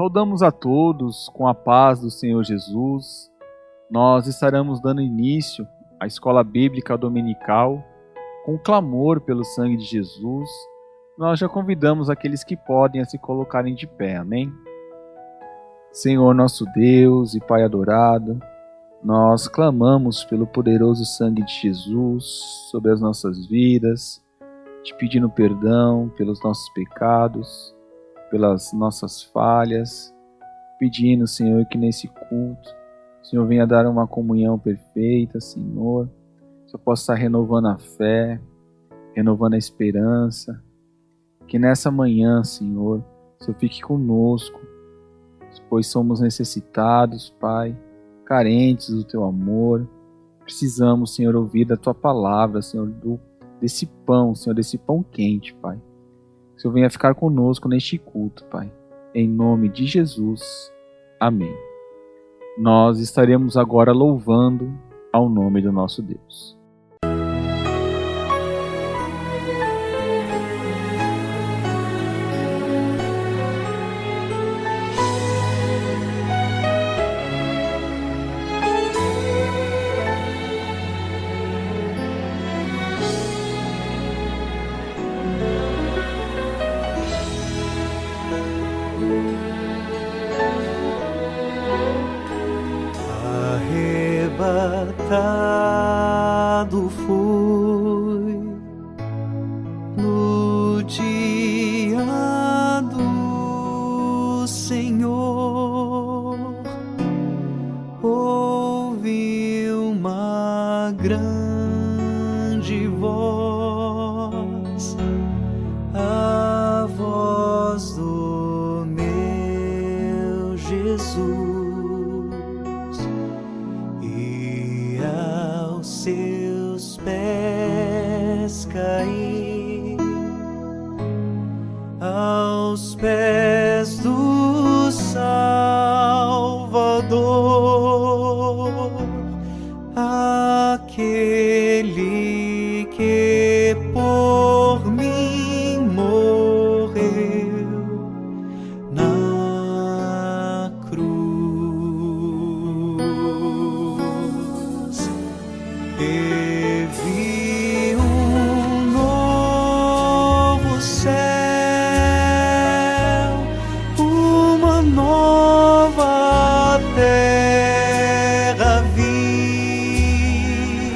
Saudamos a todos com a paz do Senhor Jesus. Nós estaremos dando início à Escola Bíblica Dominical com clamor pelo sangue de Jesus. Nós já convidamos aqueles que podem a se colocarem de pé, amém? Senhor nosso Deus e Pai adorado, nós clamamos pelo poderoso sangue de Jesus sobre as nossas vidas, te pedindo perdão pelos nossos pecados, pelas nossas falhas, pedindo, Senhor, que nesse culto o Senhor venha dar uma comunhão perfeita, Senhor, que eu possa estar renovando a fé, renovando a esperança, que nessa manhã, Senhor, o Senhor fique conosco, pois somos necessitados, Pai, carentes do Teu amor, precisamos, Senhor, ouvir da Tua palavra, Senhor, desse pão, Senhor, desse pão quente, Pai. Que o Senhor venha ficar conosco neste culto, Pai. Em nome de Jesus. Amém. Nós estaremos agora louvando ao nome do nosso Deus. Arrebatado fui no dia do Senhor, ouvi uma grande voz, a voz do meu Jesus. Seus pés caí, aos pés do Salvador, aquele que por mim morreu na cruz. E vi novo céu, uma nova terra, vi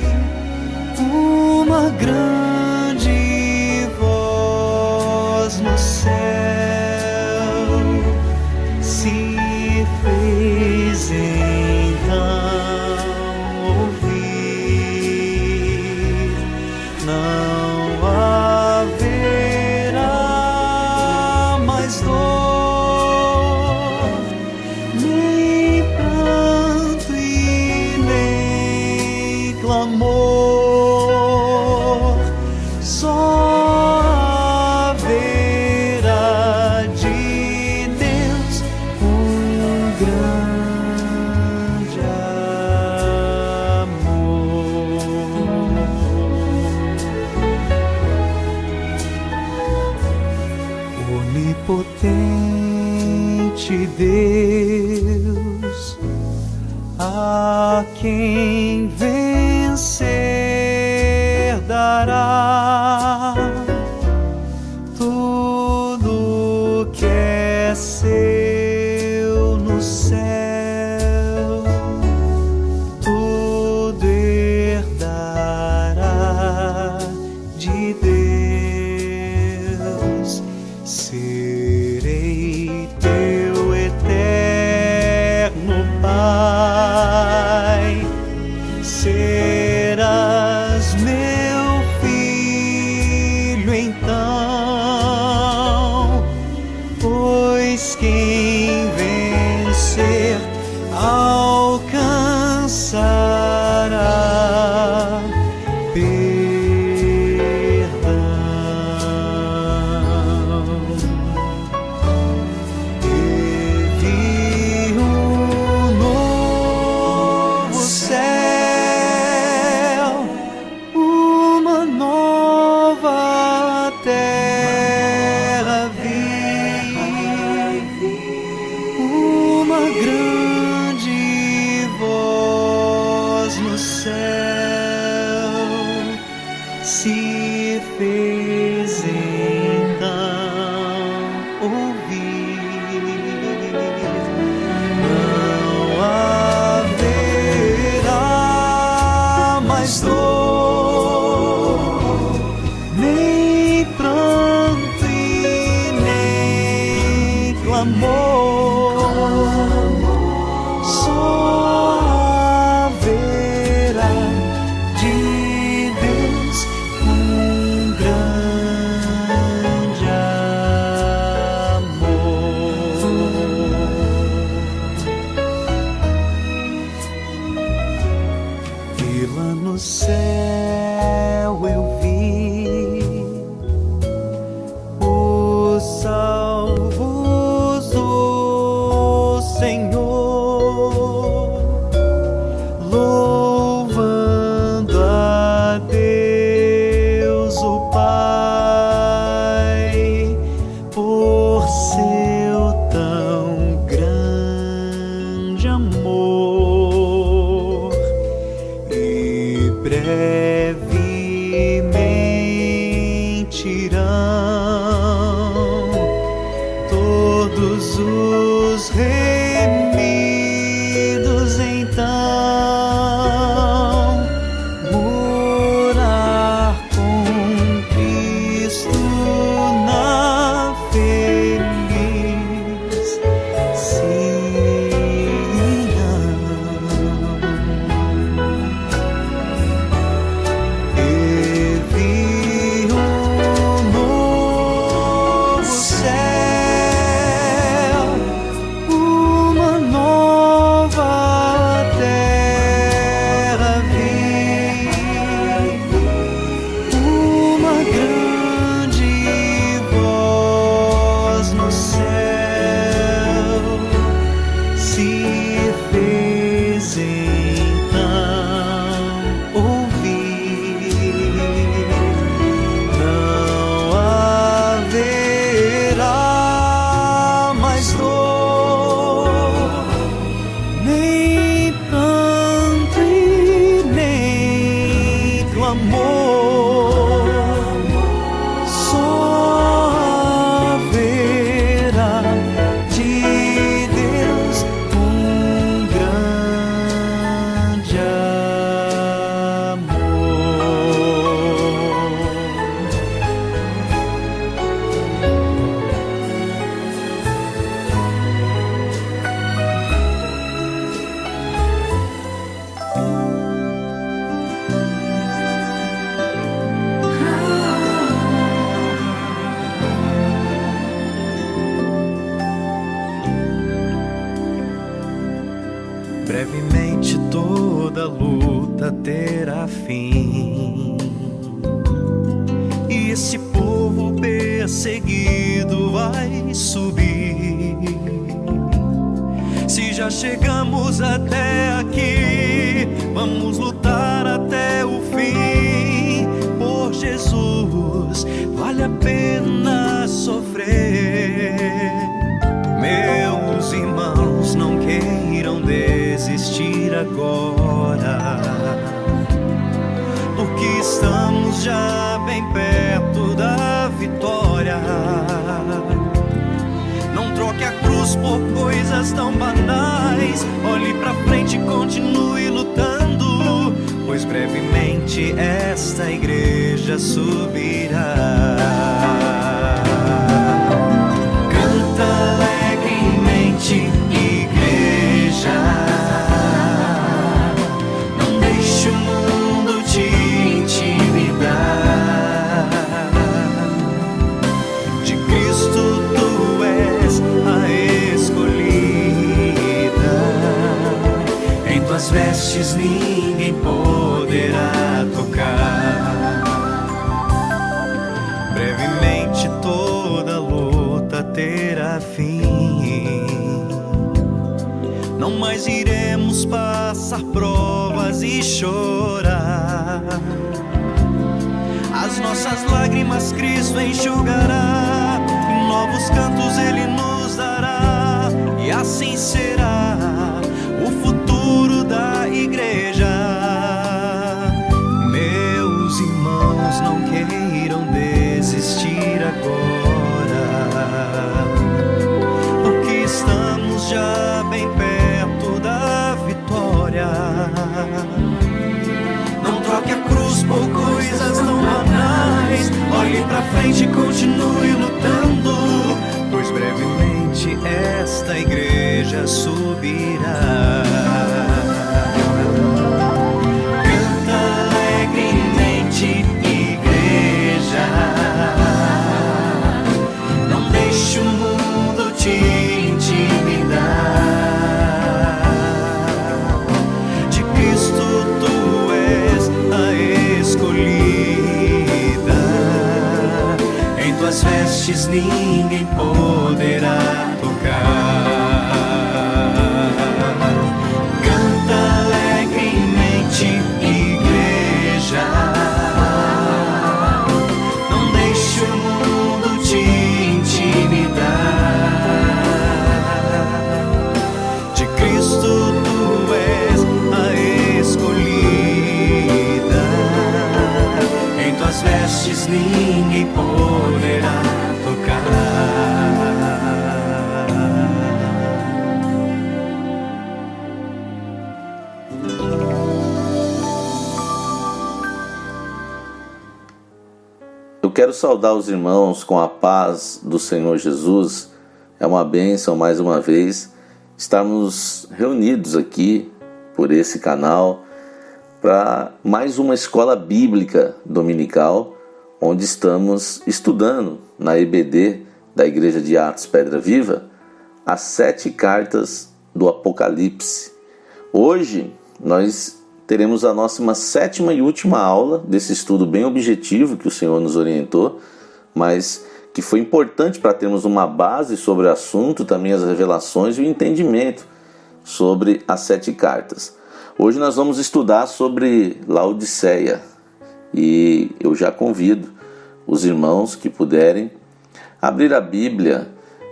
uma grande voz no céu, se fez então não haverá mais dor, nem pranto e nem clamor, só haverá de Deus grande onipotente Deus, a quem vencer dará tudo que é seu no céu, tudo herdará de Deus. Serei teu eterno Pai, serás meu filho então, pois quem vencer alcançará nova terra. fez então ouvir. Não haverá mais dor, nem pranto e nem clamor. Só haverá de Deus um grande amor. E lá no céu eu vi os salvos do Senhor, louvando a Deus o Pai por seu tão grande amor. E brevemente irão todos os remidos então morar com Cristo na feliz Sião. E vi um novo céu, uma nova terra, vi uma grande voz no céu se fez então ouvir. Não haverá mais dor, nem pranto e nem clamor. Só haverá de Deus um grande amor. Brevemente toda luta terá fim, e esse povo perseguido vai subir. Se já chegamos até aqui, vamos lutar até o fim. Por Jesus vale a pena sofrer. Meus irmãos, não queiram desistir agora, porque estamos já bem perto da vitória. Não troque a cruz por coisas tão banais. Olhe pra frente e continue lutando, pois brevemente esta igreja subirá. Canta alegremente, igreja. Não deixe o mundo te intimidar. De Cristo tu és a escolhida. Em tuas vestes ninguém poderá tocar. Brevemente toda luta terá fim. Não mais iremos passar provas e chorar. As nossas lágrimas Cristo enxugará, e novos cantos Ele nos dará. E assim será o futuro da igreja. Meus irmãos, não queiram frente, continue lutando, pois brevemente esta igreja subirá. Canta alegremente, igreja, não deixe o mundo te intimidar. De Cristo tu és a escolhida, em tuas vestes ninguém poderá tocar. Canta alegremente, igreja, não deixe o mundo te intimidar. De Cristo tu és a escolhida, em tuas vestes ninguém poderá tocar. Eu quero saudar os irmãos com a paz do Senhor Jesus. É uma bênção mais uma vez estarmos reunidos aqui por esse canal para mais uma escola bíblica dominical, onde estamos estudando na EBD da Igreja de Atos Pedra Viva as 7 cartas do Apocalipse. Hoje nós teremos a nossa 7ª e última aula desse estudo bem objetivo que o Senhor nos orientou, mas que foi importante para termos uma base sobre o assunto, também as revelações e o entendimento sobre as 7 cartas. Hoje nós vamos estudar sobre Laodiceia e eu já convido os irmãos que puderem abrir a Bíblia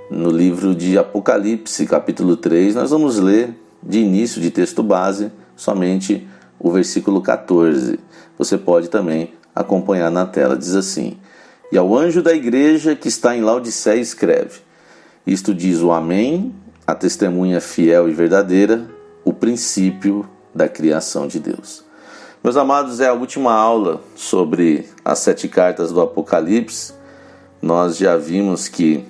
no livro de Apocalipse, capítulo 3. Nós vamos ler de início de texto base somente o versículo 14. Você pode também acompanhar na tela. Diz assim: E ao anjo da igreja que está em Laodiceia escreve: Isto diz o Amém, a testemunha fiel e verdadeira, o princípio da criação de Deus. Meus amados, é a última aula sobre as 7 cartas do Apocalipse. Nós já vimos que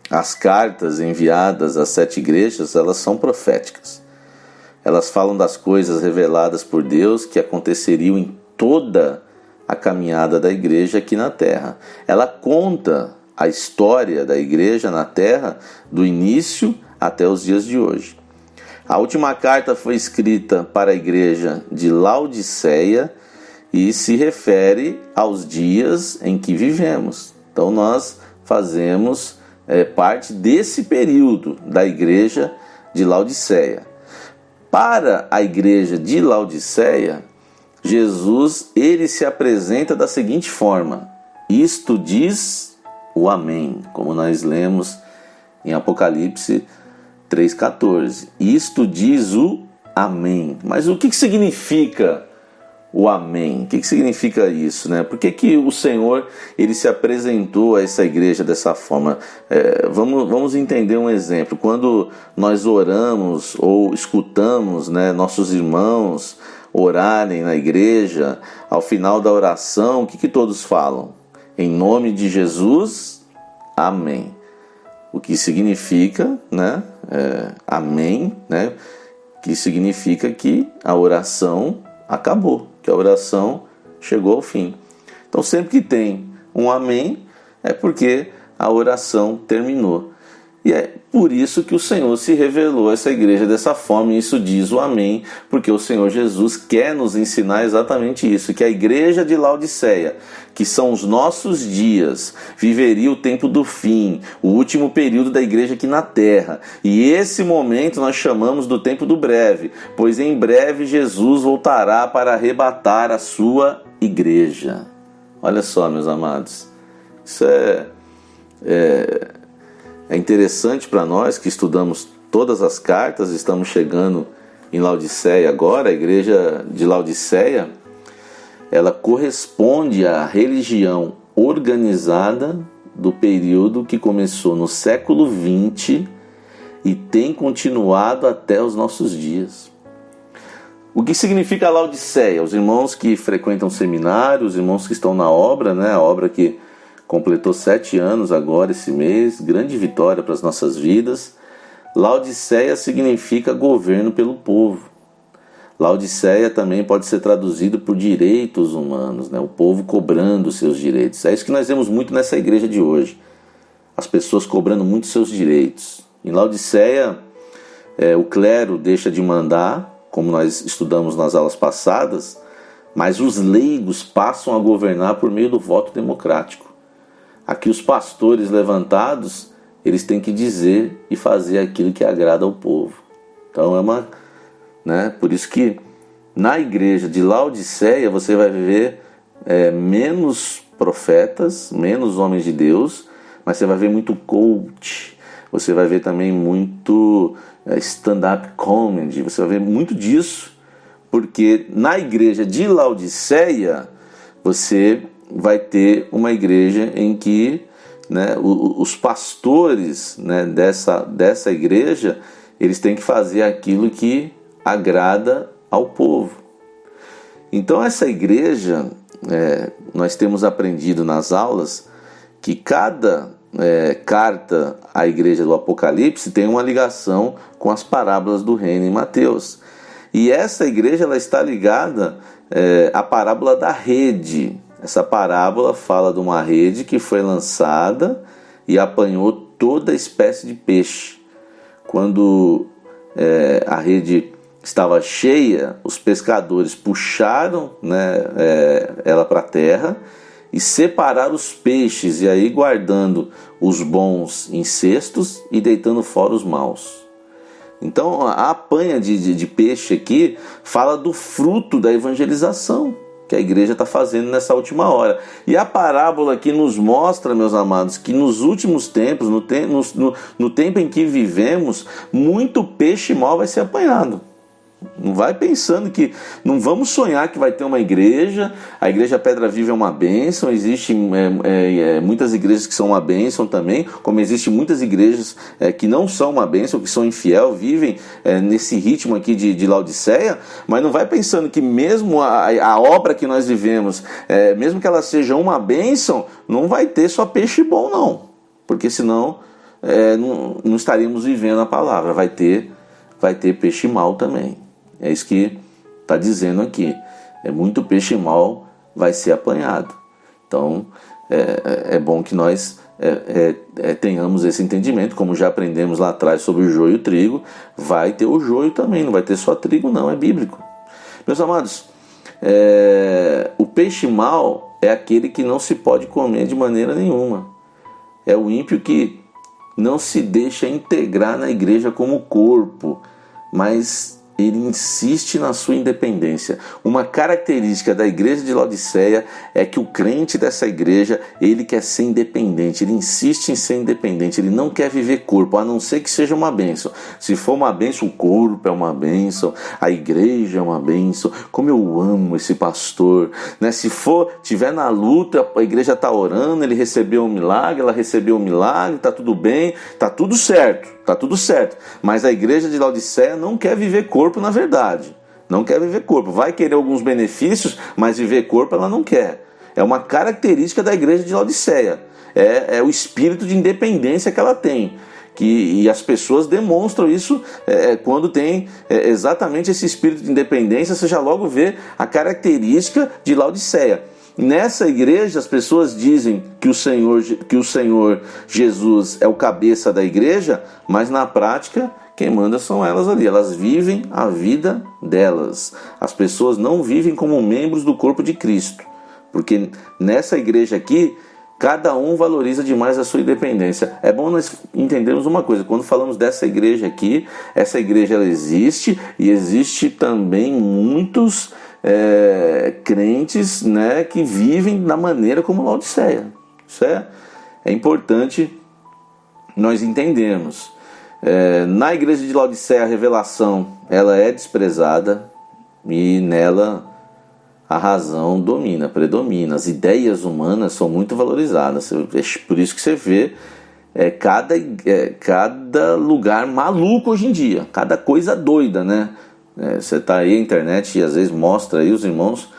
as cartas enviadas às 7 igrejas, elas são proféticas. Elas falam das coisas reveladas por Deus que aconteceriam em toda a caminhada da igreja aqui na terra. Ela conta a história da igreja na terra do início até os dias de hoje. A última carta foi escrita para a igreja de Laodiceia e se refere aos dias em que vivemos. Então nós fazemos parte desse período da igreja de Laodiceia. Para a igreja de Laodiceia, Jesus ele se apresenta da seguinte forma: Isto diz o Amém, como nós lemos em Apocalipse 3,14. Isto diz o Amém. Mas o que significa o Amém? O que significa isso, né? Por que o Senhor ele se apresentou a essa igreja dessa forma? Vamos entender um exemplo. Quando nós oramos ou escutamos, né, nossos irmãos orarem na igreja, ao final da oração, o que todos falam? Em nome de Jesus, Amém. O que significa, né? Amém, né? Que significa que a oração acabou, que a oração chegou ao fim. Então sempre que tem um amém, é porque a oração terminou. E é por isso que o Senhor se revelou a essa igreja dessa forma, e isso diz o amém, porque o Senhor Jesus quer nos ensinar exatamente isso, que a igreja de Laodiceia, que são os nossos dias, viveria o tempo do fim, o último período da igreja aqui na terra. E esse momento nós chamamos do tempo do breve, pois em breve Jesus voltará para arrebatar a sua igreja. Olha só, meus amados, isso é interessante para nós que estudamos todas as cartas. Estamos chegando em Laodiceia agora. A igreja de Laodiceia, ela corresponde à religião organizada do período que começou no século XX e tem continuado até os nossos dias. O que significa Laodiceia? Os irmãos que frequentam seminários, os irmãos que estão na obra, né? A obra que completou 7 anos agora esse mês, grande vitória para as nossas vidas. Laodiceia significa governo pelo povo. Laodiceia também pode ser traduzido por direitos humanos, né? O povo cobrando seus direitos. É isso que nós vemos muito nessa igreja de hoje. As pessoas cobrando muito seus direitos. Em Laodiceia, o clero deixa de mandar, como nós estudamos nas aulas passadas, mas os leigos passam a governar por meio do voto democrático. Aqui os pastores levantados, eles têm que dizer e fazer aquilo que agrada ao povo. Então por isso que na igreja de Laodiceia você vai ver menos profetas, menos homens de Deus, mas você vai ver muito coach, você vai ver também muito stand-up comedy, você vai ver muito disso, porque na igreja de Laodiceia você vai ter uma igreja em que os pastores dessa igreja, eles têm que fazer aquilo que agrada ao povo. Então essa igreja, nós temos aprendido nas aulas que cada carta à igreja do Apocalipse tem uma ligação com as parábolas do reino em Mateus. E essa igreja ela está ligada à parábola da rede. Essa parábola fala de uma rede que foi lançada e apanhou toda espécie de peixe. Quando a rede estava cheia, os pescadores puxaram ela para a terra e separaram os peixes, e aí guardando os bons em cestos e deitando fora os maus. Então a apanha de peixe aqui fala do fruto da evangelização que a igreja está fazendo nessa última hora. E a parábola aqui nos mostra, meus amados, que nos últimos tempos, no tempo em que vivemos, muito peixe mau vai ser apanhado. Não vai pensando que... Não vamos sonhar que vai ter uma igreja. A igreja Pedra Viva é uma bênção. Existem muitas igrejas que são uma bênção também, como existem muitas igrejas que não são uma bênção, que são infiel, vivem nesse ritmo aqui de Laodiceia. Mas não vai pensando que mesmo a obra que nós vivemos, mesmo que ela seja uma bênção, não vai ter só peixe bom não, porque senão não estaríamos vivendo a palavra. Vai ter peixe mau também. É isso que está dizendo aqui. Muito peixe mau vai ser apanhado. Então, é bom que nós tenhamos esse entendimento, como já aprendemos lá atrás sobre o joio e o trigo. Vai ter o joio também, não vai ter só trigo não, é bíblico. Meus amados, o peixe mau é aquele que não se pode comer de maneira nenhuma. É o ímpio que não se deixa integrar na igreja como corpo, mas ele insiste na sua independência. Uma característica da igreja de Laodiceia é que o crente dessa igreja, ele quer ser independente, ele insiste em ser independente, ele não quer viver corpo, a não ser que seja uma bênção. Se for uma bênção, o corpo é uma bênção, a igreja é uma bênção. Como eu amo esse pastor, Se tiver na luta, a igreja está orando, ele recebeu um milagre, ela recebeu um milagre, está tudo bem, está tudo certo. Mas a igreja de Laodiceia não quer viver corpo na verdade. Não quer viver corpo. Vai querer alguns benefícios, mas viver corpo ela não quer. É uma característica da igreja de Laodiceia. É o espírito de independência que ela tem. E as pessoas demonstram isso quando tem exatamente esse espírito de independência. Você já logo vê a característica de Laodiceia. Nessa igreja as pessoas dizem que o Senhor Jesus é o cabeça da igreja, mas na prática quem manda são elas ali. Elas vivem a vida delas. As pessoas não vivem como membros do corpo de Cristo, porque nessa igreja aqui cada um valoriza demais a sua independência. É bom nós entendermos uma coisa: quando falamos dessa igreja aqui, essa igreja ela existe, e existe também muitos crentes que vivem da maneira como Laodiceia. Isso é importante nós entendermos. Na igreja de Laodiceia a revelação ela é desprezada, e nela a razão predomina. As ideias humanas são muito valorizadas. Por isso que você vê cada lugar maluco hoje em dia, cada coisa doida, Você está aí na internet e às vezes mostra aí os irmãos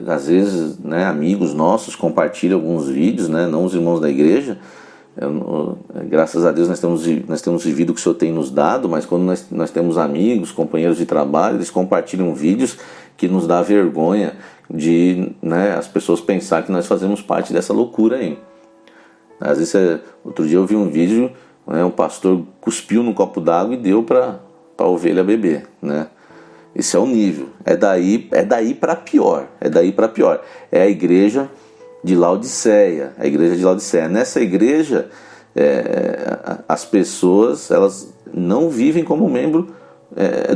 às vezes, né, amigos nossos compartilham alguns vídeos, né, não os irmãos da igreja. Graças a Deus nós temos vivido o que o Senhor tem nos dado, mas quando nós temos amigos, companheiros de trabalho, eles compartilham vídeos que nos dá vergonha de, né, as pessoas pensar que nós fazemos parte dessa loucura aí. Às vezes, outro dia eu vi um vídeo, né, um pastor cuspiu num copo d'água e deu para a ovelha beber, né? Esse é o nível. É daí para pior. É a igreja de Laodiceia. Nessa igreja, as pessoas, elas não vivem como membro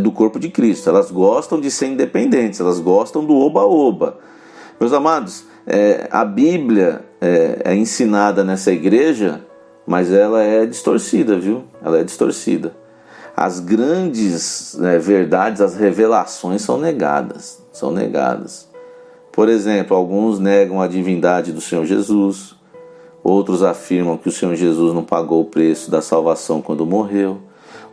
do corpo de Cristo. Elas gostam de ser independentes. Elas gostam do oba-oba. Meus amados, a Bíblia é ensinada nessa igreja, mas ela é distorcida, viu? Ela é distorcida. As grandes verdades, as revelações são negadas. Por exemplo, alguns negam a divindade do Senhor Jesus, outros afirmam que o Senhor Jesus não pagou o preço da salvação quando morreu,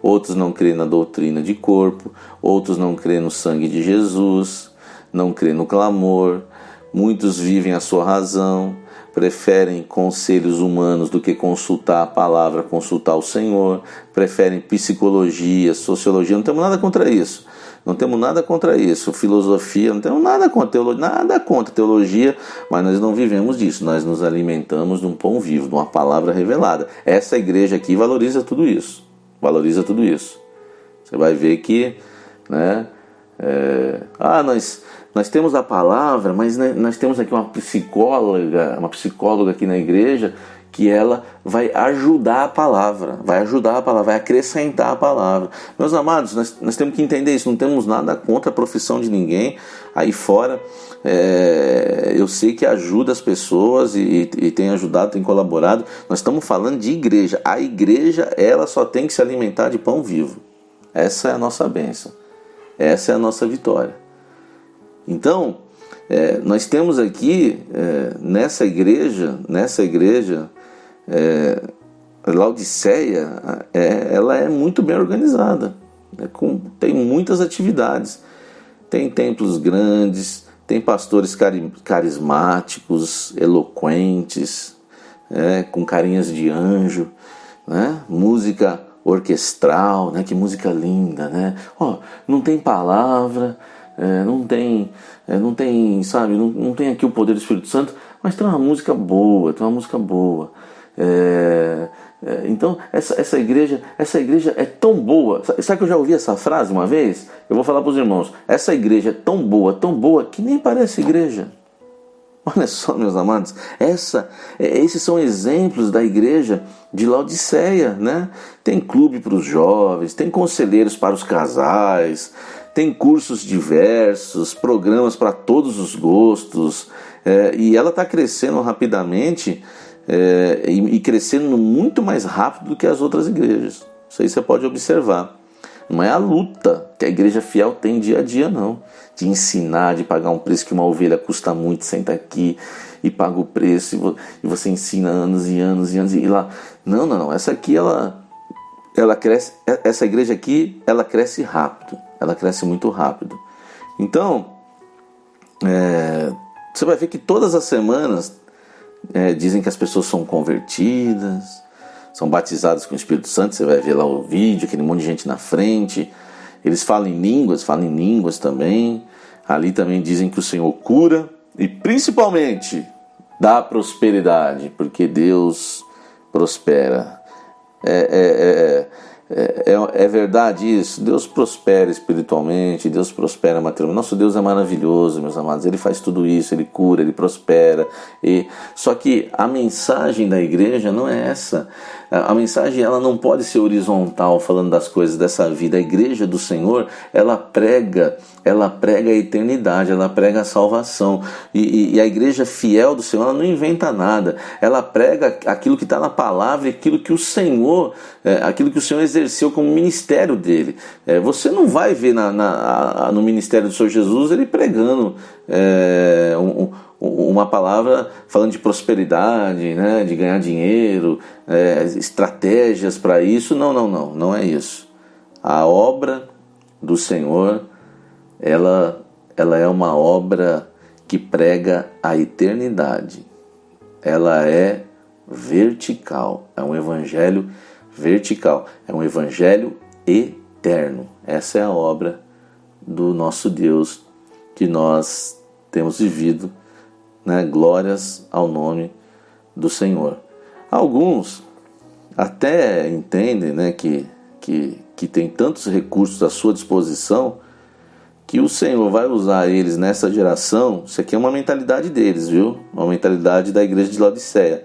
outros não creem na doutrina de corpo, outros não creem no sangue de Jesus, não creem no clamor, muitos vivem a sua razão, preferem conselhos humanos do que consultar a palavra, consultar o Senhor, preferem psicologia, sociologia, não temos nada contra isso. Filosofia, não temos nada contra teologia, mas nós não vivemos disso, nós nos alimentamos de um pão vivo, de uma palavra revelada. Essa igreja aqui valoriza tudo isso. Você vai ver que, né, nós temos a palavra, mas nós temos aqui uma psicóloga aqui na igreja, que ela vai ajudar a palavra, vai acrescentar a palavra. Meus amados, nós temos que entender isso, não temos nada contra a profissão de ninguém aí fora. Eu sei que ajuda as pessoas e tem ajudado, tem colaborado. Nós estamos falando de igreja. A igreja, ela só tem que se alimentar de pão vivo. Essa é a nossa bênção, essa é a nossa vitória. Então, nós temos aqui, nessa igreja, Laodiceia, ela é muito bem organizada, tem muitas atividades, tem templos grandes, tem pastores carismáticos, eloquentes, com carinhas de anjo, né? Música orquestral, né? Que música linda, né? Não tem palavra, não tem, sabe, não tem aqui o poder do Espírito Santo, mas tem uma música boa, então essa igreja é tão boa. Sabe que eu já ouvi essa frase uma vez? Eu vou falar para os irmãos. Essa igreja é tão boa que nem parece igreja. Olha só, meus amados, esses são exemplos da igreja de Laodiceia, né? Tem clube para os jovens, tem conselheiros para os casais, tem cursos diversos, programas para todos os gostos, e ela está crescendo rapidamente, e crescendo muito mais rápido do que as outras igrejas. Isso aí você pode observar. Não é a luta que a igreja fiel tem dia a dia, não. De ensinar, de pagar um preço que uma ovelha custa muito, senta aqui e paga o preço, e você ensina anos e anos e anos, e lá. Não. Essa aqui, ela cresce, essa igreja aqui, ela cresce rápido. Ela cresce muito rápido. Então, você vai ver que todas as semanas dizem que as pessoas são convertidas, são batizadas com o Espírito Santo. Você vai ver lá o vídeo, aquele monte de gente na frente. Eles falam em línguas também. Ali também dizem que o Senhor cura e principalmente dá prosperidade, porque Deus prospera. É verdade isso. Deus prospera espiritualmente, Deus prospera materialmente. Nosso Deus é maravilhoso, meus amados. Ele faz tudo isso, Ele cura, Ele prospera. Só que a mensagem da igreja não é essa. A mensagem, ela não pode ser horizontal, falando das coisas dessa vida. A igreja do Senhor, ela prega a eternidade, ela prega a salvação. E a igreja fiel do Senhor, ela não inventa nada. Ela prega aquilo que está na palavra, aquilo que o Senhor exerceu como ministério dele. Você não vai ver no ministério do Senhor Jesus ele pregando uma palavra falando de prosperidade, né, de ganhar dinheiro, estratégias para isso. Não é isso. A obra do Senhor, ela é uma obra que prega a eternidade. Ela é vertical, é um evangelho vertical, é um evangelho eterno. Essa é a obra do nosso Deus que nós temos vivido, né? Glórias ao nome do Senhor. Alguns até entendem, né, que tem tantos recursos à sua disposição que o Senhor vai usar eles nessa geração. Isso aqui é uma mentalidade deles, viu? Uma mentalidade da igreja de Laodiceia.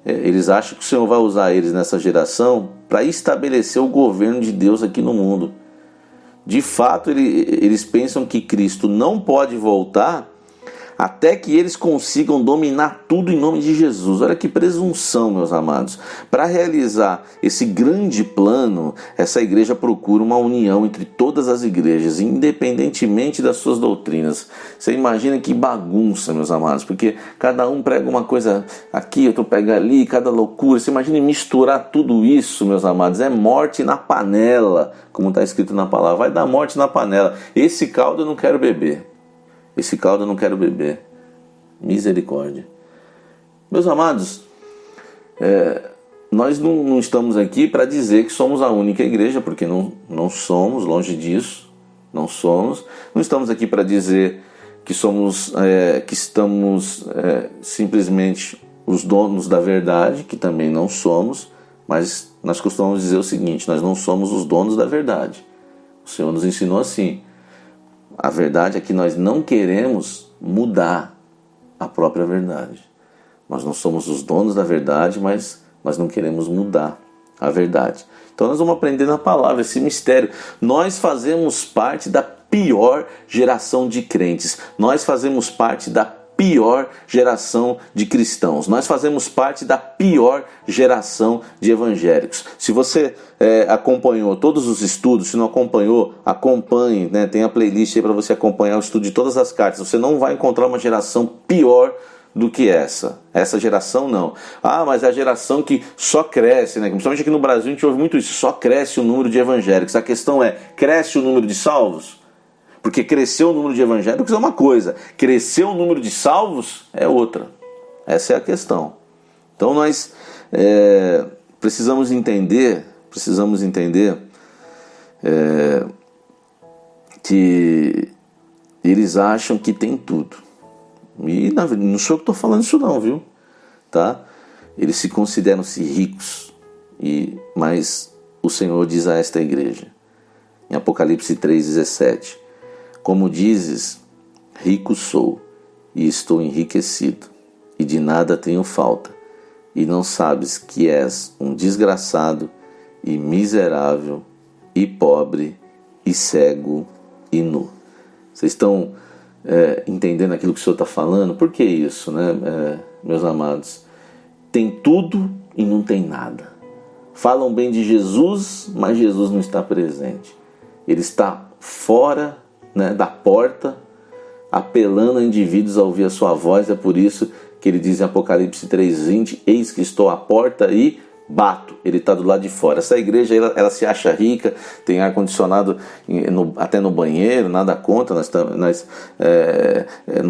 Eles acham que o Senhor vai usar eles nessa geração para estabelecer o governo de Deus aqui no mundo. De fato, eles pensam que Cristo não pode voltar até que eles consigam dominar tudo em nome de Jesus. Olha que presunção, meus amados. Para realizar esse grande plano, essa igreja procura uma união entre todas as igrejas, independentemente das suas doutrinas. Você imagina que bagunça, meus amados, porque cada um prega uma coisa aqui, outro prega ali, cada loucura. Você imagina misturar tudo isso, meus amados. É morte na panela, como está escrito na palavra. Vai dar morte na panela. Esse caldo eu não quero beber. Esse caldo eu não quero beber. Misericórdia. Meus amados, nós não estamos aqui para dizer que somos a única igreja, porque não somos, longe disso, não somos. Não estamos aqui para dizer que estamos simplesmente os donos da verdade, que também não somos, mas nós costumamos dizer o seguinte: nós não somos os donos da verdade. O Senhor nos ensinou assim. A verdade é que nós não queremos mudar a própria verdade. Nós não somos os donos da verdade, mas nós não queremos mudar a verdade. Então nós vamos aprender na palavra esse mistério. Nós fazemos parte da pior geração de crentes. Nós fazemos parte da pior geração de cristãos. Nós fazemos parte da pior geração de evangélicos. Se você acompanhou todos os estudos, se não acompanhou, acompanhe, né? Tem a playlist aí para você acompanhar o estudo de todas as cartas. Você não vai encontrar uma geração pior do que essa. Essa geração não. Mas é a geração que só cresce, né? Principalmente aqui no Brasil a gente ouve muito isso. Só cresce o número de evangélicos. A questão é, cresce o número de salvos? Porque crescer o número de evangélicos é uma coisa, crescer o número de salvos é outra. Essa é a questão. Então nós precisamos entender que eles acham que tem tudo. E não sou eu que estou falando isso não, viu? Tá? Eles se consideram-se ricos, mas o Senhor diz a esta igreja, em Apocalipse 3,17: como dizes, rico sou, e estou enriquecido, e de nada tenho falta, e não sabes que és um desgraçado, e miserável, e pobre, e cego, e nu. Vocês estão entendendo aquilo que o Senhor está falando? Por que isso, né, meus amados? Tem tudo e não tem nada. Falam bem de Jesus, mas Jesus não está presente. Ele está fora, né, da porta, apelando a indivíduos a ouvir a sua voz. É por isso que ele diz em Apocalipse 3,20: eis que estou à porta e bato. Ele está do lado de fora. Essa igreja ela se acha rica, tem ar-condicionado até no banheiro, nada contra, nós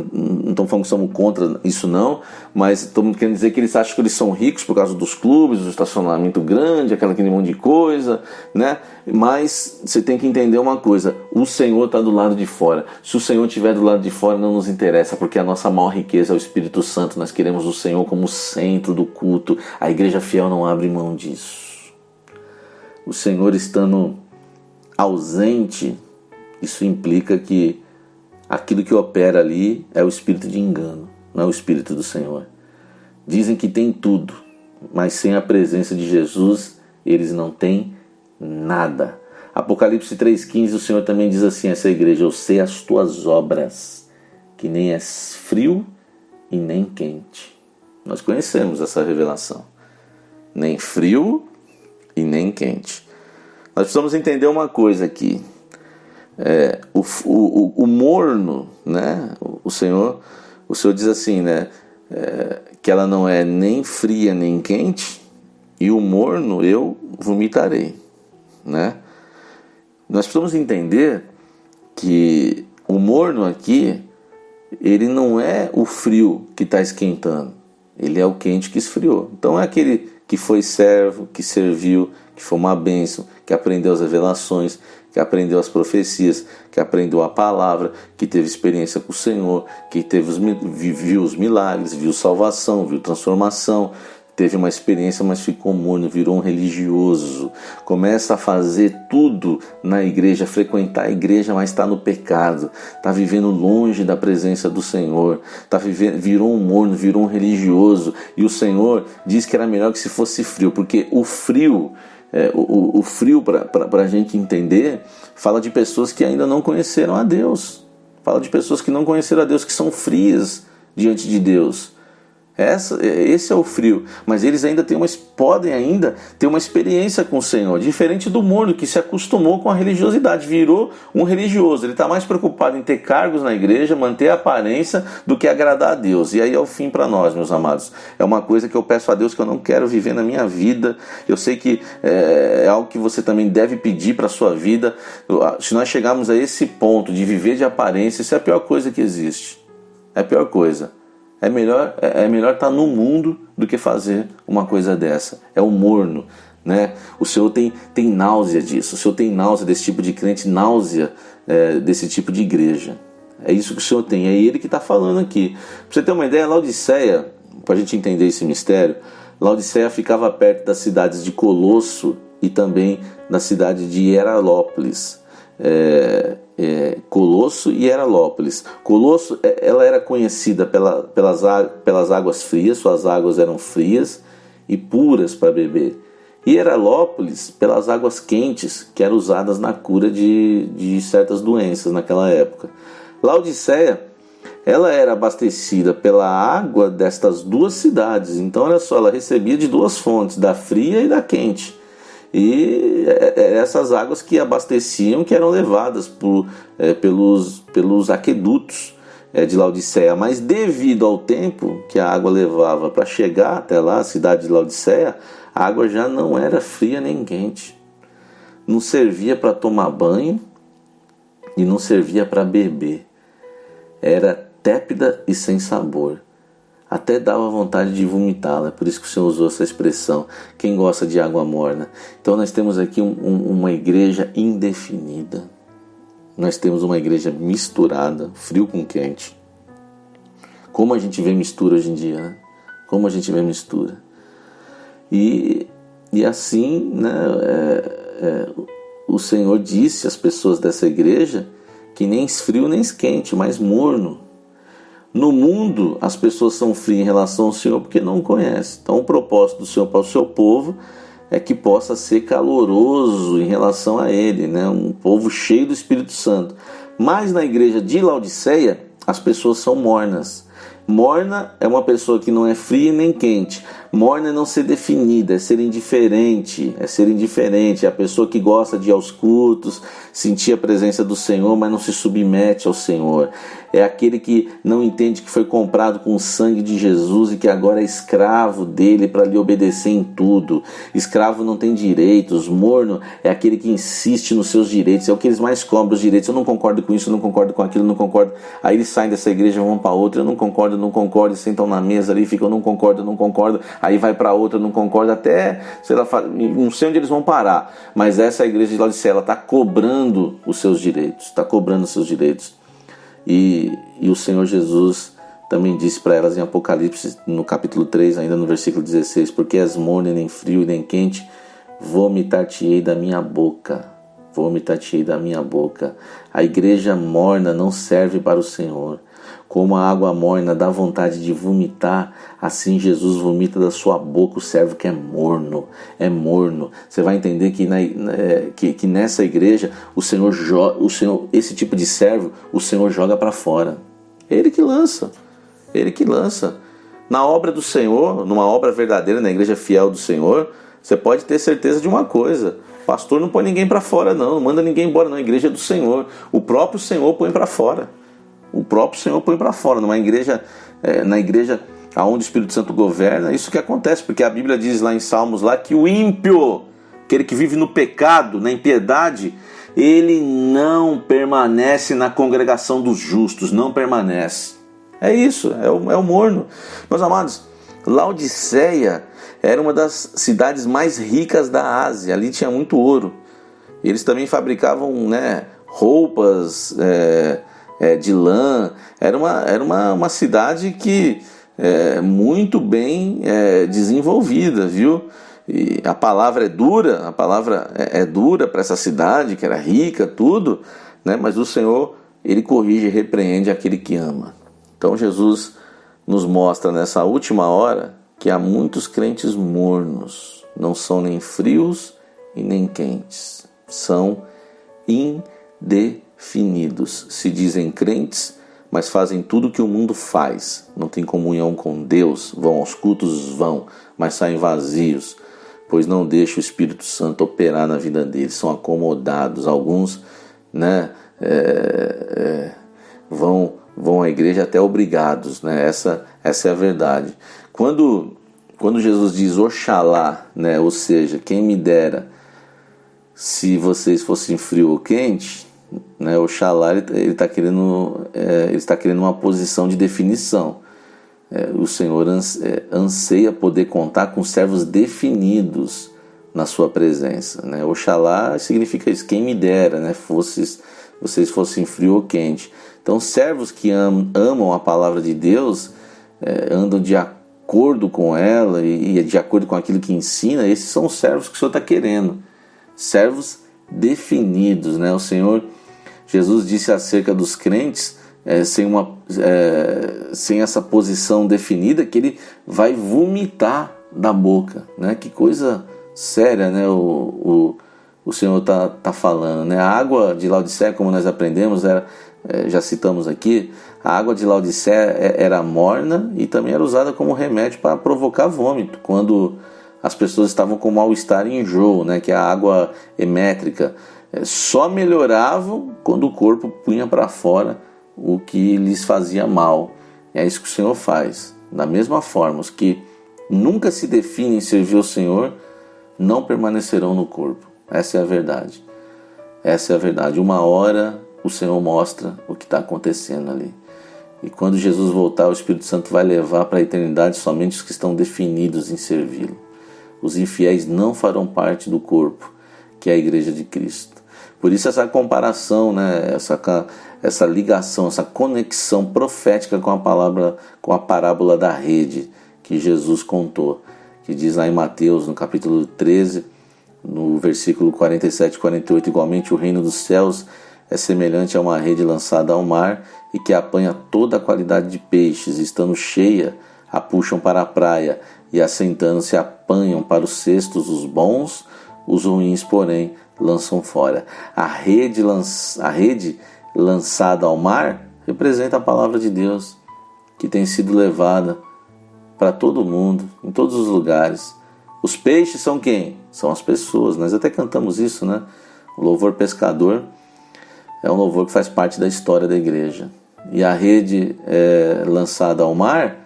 não estamos falando que somos contra isso não, mas estamos querendo dizer que eles acham que eles são ricos por causa dos clubes, do estacionamento grande, aquele monte de coisa, né? Mas você tem que entender uma coisa: o Senhor está do lado de fora. Se o Senhor estiver do lado de fora, não nos interessa, porque a nossa maior riqueza é o Espírito Santo. Nós queremos o Senhor como centro do culto. A igreja fiel não abre mão disso. O Senhor estando ausente, isso implica que aquilo que opera ali é o espírito de engano, não é o Espírito do Senhor. Dizem que tem tudo, mas sem a presença de Jesus eles não têm nada. Apocalipse 3,15, o Senhor também diz assim a essa igreja: eu sei as tuas obras, que nem és frio e nem quente. Nós conhecemos essa revelação. Nem frio e nem quente. Nós precisamos entender uma coisa aqui. O morno, né? O Senhor diz assim, né? Que ela não é nem fria nem quente, e o morno eu vomitarei, né? Nós precisamos entender que o morno aqui ele não é o frio que está esquentando, ele é o quente que esfriou. Então é aquele que foi servo, que serviu, que foi uma bênção, que aprendeu as revelações, que aprendeu as profecias, que aprendeu a palavra, que teve experiência com o Senhor, que viu os milagres, viu salvação, viu transformação, teve uma experiência, mas ficou morno, virou um religioso, começa a fazer tudo na igreja, frequentar a igreja, mas está no pecado, está vivendo longe da presença do Senhor, virou um morno, virou um religioso, e o Senhor diz que era melhor que se fosse frio, porque o frio, o frio, para a gente entender, fala de pessoas que ainda não conheceram a Deus, fala de pessoas que não conheceram a Deus, que são frias diante de Deus. Esse é o frio, mas eles ainda podem ainda ter uma experiência com o Senhor, diferente do morno que se acostumou com a religiosidade, virou um religioso. Ele está mais preocupado em ter cargos na igreja, manter a aparência, do que agradar a Deus. E aí é o fim para nós, meus amados. É uma coisa que eu peço a Deus que eu não quero viver na minha vida. Eu sei que é algo que você também deve pedir para a sua vida. Se nós chegarmos a esse ponto de viver de aparência, isso é a pior coisa que existe. É a pior coisa. É melhor estar no mundo do que fazer uma coisa dessa. É o morno, né? O Senhor tem náusea disso. O Senhor tem náusea desse tipo de crente, náusea desse tipo de igreja. É isso que o Senhor tem. É Ele que está falando aqui. Para você ter uma ideia, Laodiceia, para a gente entender esse mistério, Laodiceia ficava perto das cidades de Colosso e também da cidade de Hieralópolis. Colosso e Hieralópolis. Colosso, ela era conhecida pelas águas frias, suas águas eram frias e puras para beber. E Hieralópolis pelas águas quentes, que eram usadas na cura de certas doenças naquela época. Laodiceia, ela era abastecida pela água destas duas cidades. Então, olha só, ela recebia de duas fontes, da fria e da quente. E essas águas que abasteciam, que eram levadas pelos aquedutos de Laodiceia. Mas devido ao tempo que a água levava para chegar até lá, a cidade de Laodiceia, a água já não era fria nem quente. Não servia para tomar banho e não servia para beber. Era tépida e sem sabor. Até dava vontade de vomitá-la, por isso que o Senhor usou essa expressão, quem gosta de água morna. Então nós temos aqui uma igreja indefinida, nós temos uma igreja misturada, frio com quente. Como a gente vê mistura hoje em dia, né? Como a gente vê mistura. E assim, né, o Senhor disse às pessoas dessa igreja que nem frio nem quente, mas morno. No mundo, as pessoas são frias em relação ao Senhor porque não o conhecem. Então, o propósito do Senhor para o seu povo é que possa ser caloroso em relação a Ele, né? Um povo cheio do Espírito Santo. Mas na igreja de Laodiceia, as pessoas são mornas. Morna é uma pessoa que não é fria nem quente. Morna é não ser definida, é ser indiferente. É a pessoa que gosta de ir aos cultos, sentir a presença do Senhor, mas não se submete ao Senhor. É aquele que não entende que foi comprado com o sangue de Jesus e que agora é escravo dele para lhe obedecer em tudo. Escravo não tem direitos. Morno é aquele que insiste nos seus direitos. É o que eles mais cobram, os direitos. Eu não concordo com isso, eu não concordo com aquilo, eu não concordo. Aí eles saem dessa igreja e vão para outra. Eu não concordo, e sentam na mesa ali e ficam, eu não concordo. Aí vai para outra, eu não concordo, até, sei lá, não sei onde eles vão parar. Mas essa igreja de Laodiceia, ela está cobrando os seus direitos. E o Senhor Jesus também disse para elas em Apocalipse, no capítulo 3, ainda no versículo 16, porque és morno, nem frio, nem quente, vomitar-te-ei da minha boca. A igreja morna não serve para o Senhor. Como a água morna dá vontade de vomitar, assim Jesus vomita da sua boca o servo que é morno. Você vai entender que nessa igreja o Senhor, esse tipo de servo, o Senhor joga para fora. Ele que lança. Na obra do Senhor, numa obra verdadeira, na igreja fiel do Senhor, você pode ter certeza de uma coisa: o pastor não põe ninguém para fora, não manda ninguém embora, não. A igreja é do Senhor. O próprio Senhor põe para fora. Na igreja onde o Espírito Santo governa, isso que acontece, porque a Bíblia diz lá em Salmos lá que o ímpio, aquele que vive no pecado, na impiedade, ele não permanece na congregação dos justos, não permanece. É isso, é o morno. Meus amados, Laodiceia era uma das cidades mais ricas da Ásia, ali tinha muito ouro. Eles também fabricavam, roupas de lã. Era uma cidade que muito bem desenvolvida, viu? E a palavra é dura para essa cidade que era rica, tudo, né? Mas o Senhor, Ele corrige e repreende aquele que ama. Então Jesus nos mostra nessa última hora que há muitos crentes mornos, não são nem frios e nem quentes, são indefinidos. Se dizem crentes, mas fazem tudo o que o mundo faz, não têm comunhão com Deus, vão aos cultos, mas saem vazios, pois não deixam o Espírito Santo operar na vida deles, são acomodados. Alguns vão à igreja até obrigados, né? Essa é a verdade. Quando Jesus diz Oxalá, né? Ou seja, quem me dera se vocês fossem frio ou quente, né? Oxalá, ele está querendo uma posição de definição. O Senhor anseia poder contar com servos definidos na sua presença, né? Oxalá significa isso, quem me dera, né? Vocês fossem frio ou quente. Então, servos que amam a palavra de Deus, andam de acordo com ela e de acordo com aquilo que ensina, esses são os servos que o Senhor está querendo. Servos definidos, né? O Senhor Jesus disse acerca dos crentes, sem essa posição definida, que Ele vai vomitar da boca, né? Que coisa séria, né? O Senhor está falando, né? A água de Laodiceia, como nós aprendemos, já citamos aqui, a água de Laodiceia era morna e também era usada como remédio para provocar vômito, quando as pessoas estavam com mal-estar e enjoo, né? Que é a água emétrica. Só melhoravam quando o corpo punha para fora o que lhes fazia mal. É isso que o Senhor faz. Da mesma forma, os que nunca se definem em servir ao Senhor não permanecerão no corpo. Essa é a verdade. Essa é a verdade. Uma hora o Senhor mostra o que está acontecendo ali. E quando Jesus voltar, o Espírito Santo vai levar para a eternidade somente os que estão definidos em servi-lo. Os infiéis não farão parte do corpo, que é a igreja de Cristo. Por isso essa comparação, né? Essa ligação, essa conexão profética com a parábola da rede que Jesus contou, que diz lá em Mateus, no capítulo 13, no versículo 47 e 48, igualmente o reino dos céus é semelhante a uma rede lançada ao mar e que apanha toda a qualidade de peixes, estando cheia, a puxam para a praia e assentando-se apanham para os cestos os bons, os ruins, porém, lançam fora. A rede lançada ao mar representa a palavra de Deus, que tem sido levada para todo mundo, em todos os lugares. Os peixes são quem? São as pessoas. Nós até cantamos isso, né? O louvor pescador é um louvor que faz parte da história da igreja. E a rede lançada ao mar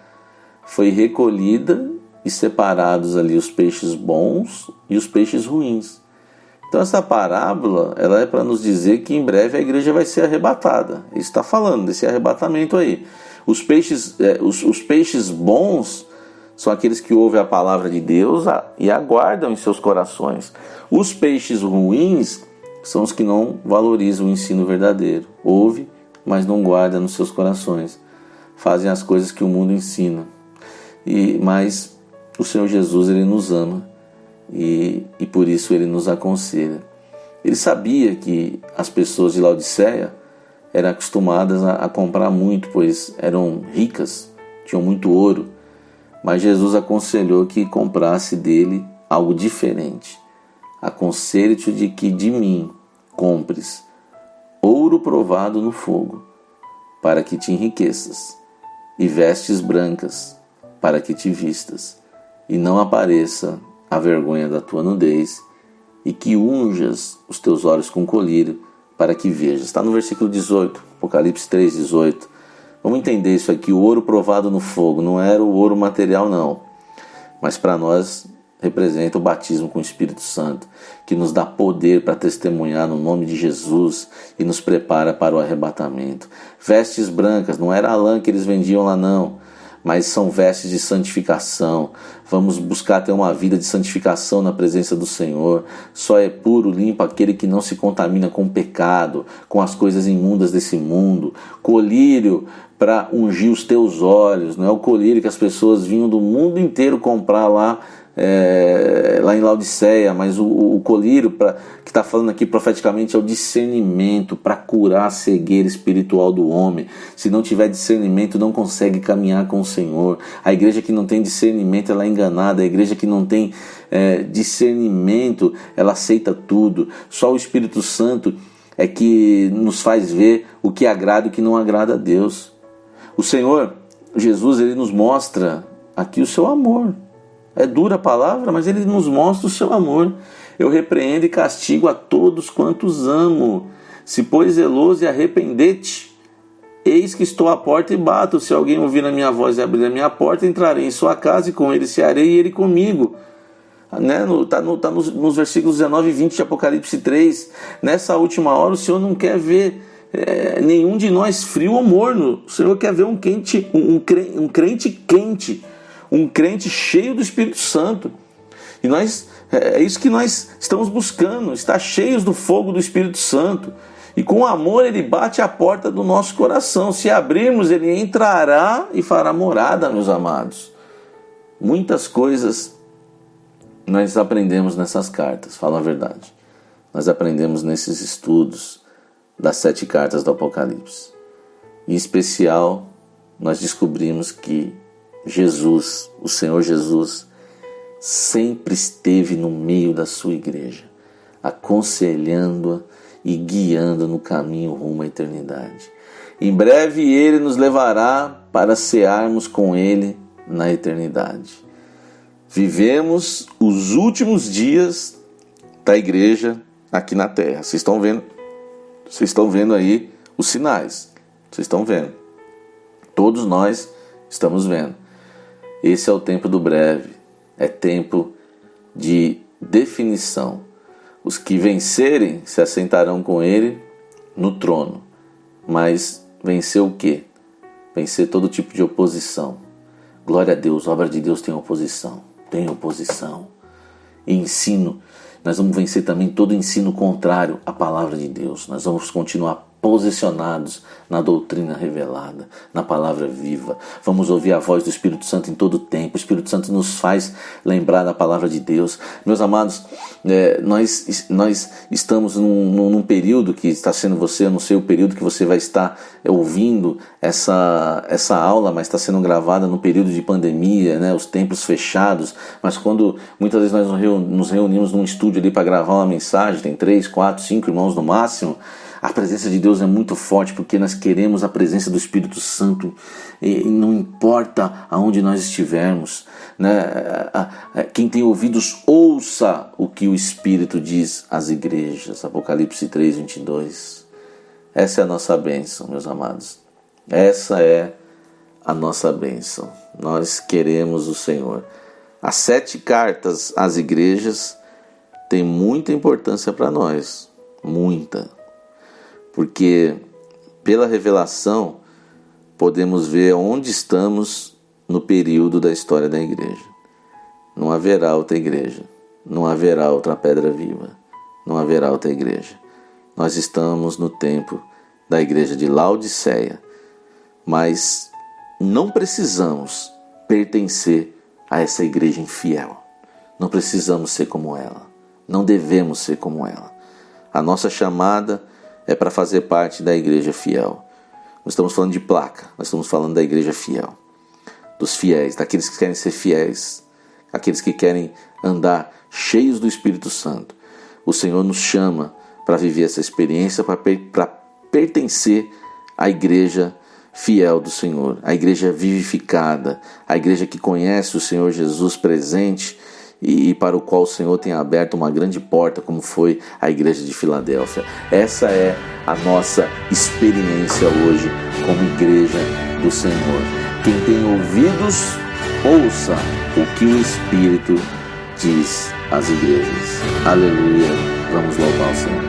foi recolhida e separados ali os peixes bons e os peixes ruins. Então essa parábola ela é para nos dizer que em breve a igreja vai ser arrebatada. Ele está falando desse arrebatamento aí. Os peixes bons são aqueles que ouvem a palavra de Deus e aguardam em seus corações. Os peixes ruins são os que não valorizam o ensino verdadeiro. Ouve, mas não guarda nos seus corações. Fazem as coisas que o mundo ensina. Mas o Senhor Jesus, Ele nos ama e por isso Ele nos aconselha. Ele sabia que as pessoas de Laodiceia eram acostumadas a comprar muito, pois eram ricas, tinham muito ouro. Mas Jesus aconselhou que comprasse dele algo diferente. Aconselho-te de que de mim compres ouro provado no fogo, para que te enriqueças, e vestes brancas, para que te vistas, e não apareça a vergonha da tua nudez, e que unjas os teus olhos com colírio, para que vejas. Está no versículo 18, Apocalipse 3, 18. Vamos entender isso aqui. O ouro provado no fogo não era o ouro material, não. Mas para nós representa o batismo com o Espírito Santo, que nos dá poder para testemunhar no nome de Jesus e nos prepara para o arrebatamento. Vestes brancas, não era a lã que eles vendiam lá não, mas são vestes de santificação. Vamos buscar ter uma vida de santificação na presença do Senhor. Só é puro, limpo aquele que não se contamina com o pecado, com as coisas imundas desse mundo. Colírio para ungir os teus olhos, não é o colírio que as pessoas vinham do mundo inteiro comprar lá em Laodiceia, mas o colírio que está falando aqui profeticamente é o discernimento para curar a cegueira espiritual do homem. Se não tiver discernimento, não consegue caminhar com o Senhor. A igreja que não tem discernimento, ela é enganada. A igreja que não tem discernimento, ela aceita tudo. Só o Espírito Santo é que nos faz ver o que agrada e o que não agrada a Deus. O Senhor Jesus, ele nos mostra aqui o seu amor. É dura a palavra, mas ele nos mostra o seu amor. Eu repreendo e castigo a todos quantos amo. Se pois zeloso e arrependete, eis que estou à porta e bato. Se alguém ouvir a minha voz e abrir a minha porta, entrarei em sua casa e com ele cearei e ele comigo. Está nos versículos 19 e 20 de Apocalipse 3. Nessa última hora o Senhor não quer ver nenhum de nós frio ou morno. O Senhor quer ver um crente quente. Um crente cheio do Espírito Santo. E é isso que nós estamos buscando, estar cheios do fogo do Espírito Santo. E com amor ele bate a porta do nosso coração. Se abrirmos, ele entrará e fará morada, meus amados. Muitas coisas nós aprendemos nessas cartas, falo a verdade. Nós aprendemos nesses estudos das 7 cartas do Apocalipse. Em especial, nós descobrimos que Jesus, o Senhor Jesus, sempre esteve no meio da sua igreja, aconselhando-a e guiando no caminho rumo à eternidade. Em breve ele nos levará para cearmos com ele na eternidade. Vivemos os últimos dias da igreja aqui na terra. Vocês estão vendo aí os sinais. Vocês estão vendo. Todos nós estamos vendo. Esse é o tempo do breve, é tempo de definição. Os que vencerem se assentarão com ele no trono. Mas vencer o quê? Vencer todo tipo de oposição. Glória a Deus, a obra de Deus tem oposição. Tem oposição. E ensino, nós vamos vencer também todo ensino contrário à palavra de Deus. Nós vamos continuar posicionados na doutrina revelada, na palavra viva. Vamos ouvir a voz do Espírito Santo em todo o tempo. O Espírito Santo nos faz lembrar da palavra de Deus. Meus amados, nós estamos num período que está sendo eu não sei o período que você vai estar ouvindo essa aula, mas está sendo gravada no período de pandemia, né, os templos fechados, mas quando muitas vezes nós nos reunimos num estúdio ali para gravar uma mensagem, tem 3, 4, 5 irmãos no máximo. A presença de Deus é muito forte porque nós queremos a presença do Espírito Santo e não importa aonde nós estivermos, né? Quem tem ouvidos, ouça o que o Espírito diz às igrejas. Apocalipse 3, 22. Essa é a nossa bênção, meus amados. Essa é a nossa bênção. Nós queremos o Senhor. As 7 cartas às igrejas têm muita importância para nós. Muita. Porque pela revelação podemos ver onde estamos no período da história da igreja. Não haverá outra igreja, não haverá outra pedra viva, não haverá outra igreja. Nós estamos no tempo da igreja de Laodiceia, mas não precisamos pertencer a essa igreja infiel. Não precisamos ser como ela, não devemos ser como ela. A nossa chamada é para fazer parte da igreja fiel. Não estamos falando de placa, nós estamos falando da igreja fiel. Dos fiéis, daqueles que querem ser fiéis, aqueles que querem andar cheios do Espírito Santo. O Senhor nos chama para viver essa experiência, para pertencer à igreja fiel do Senhor, a igreja vivificada, a igreja que conhece o Senhor Jesus presente e para o qual o Senhor tem aberto uma grande porta, como foi a igreja de Filadélfia. Essa é a nossa experiência hoje como igreja do Senhor. Quem tem ouvidos, ouça o que o Espírito diz às igrejas. Aleluia, vamos louvar o Senhor.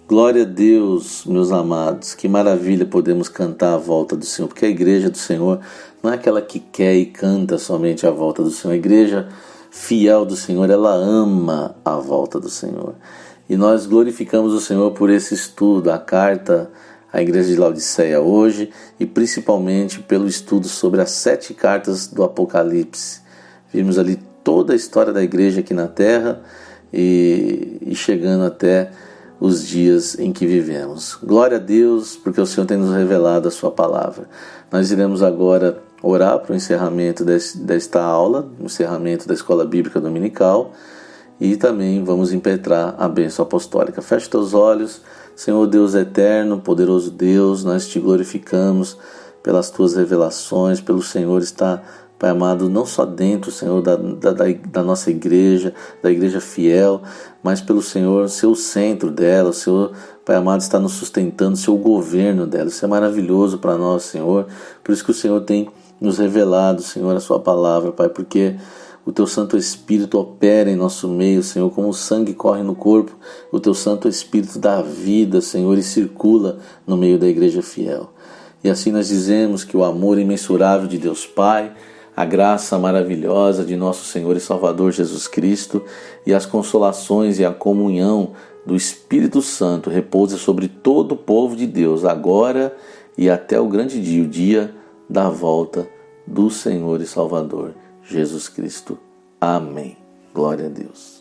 Glória a Deus, meus amados, que maravilha podemos cantar a volta do Senhor, porque a igreja do Senhor não é aquela que quer e canta somente a volta do Senhor. A igreja fiel do Senhor, ela ama a volta do Senhor. E nós glorificamos o Senhor por esse estudo, a carta à igreja de Laodiceia hoje, e principalmente pelo estudo sobre as 7 cartas do Apocalipse. Vimos ali toda a história da igreja aqui na terra e chegando até os dias em que vivemos. Glória a Deus, porque o Senhor tem nos revelado a sua palavra. Nós iremos agora orar para o encerramento desta aula, o encerramento da Escola Bíblica Dominical, e também vamos impetrar a bênção apostólica. Feche teus olhos. Senhor Deus eterno, poderoso Deus, nós te glorificamos pelas tuas revelações, pelo Senhor estar, Pai amado, não só dentro, Senhor, da nossa igreja, da igreja fiel, mas pelo Senhor ser o centro dela. O Senhor, Pai amado, está nos sustentando, ser o governo dela. Isso é maravilhoso para nós, Senhor. Por isso que o Senhor tem nos revelado, Senhor, a sua palavra, Pai, porque o Teu Santo Espírito opera em nosso meio, Senhor, como o sangue corre no corpo. O Teu Santo Espírito dá vida, Senhor, e circula no meio da igreja fiel. E assim nós dizemos que o amor imensurável de Deus Pai, a graça maravilhosa de nosso Senhor e Salvador Jesus Cristo e as consolações e a comunhão do Espírito Santo repousa sobre todo o povo de Deus, agora e até o grande dia, o dia da volta do Senhor e Salvador Jesus Cristo. Amém. Glória a Deus.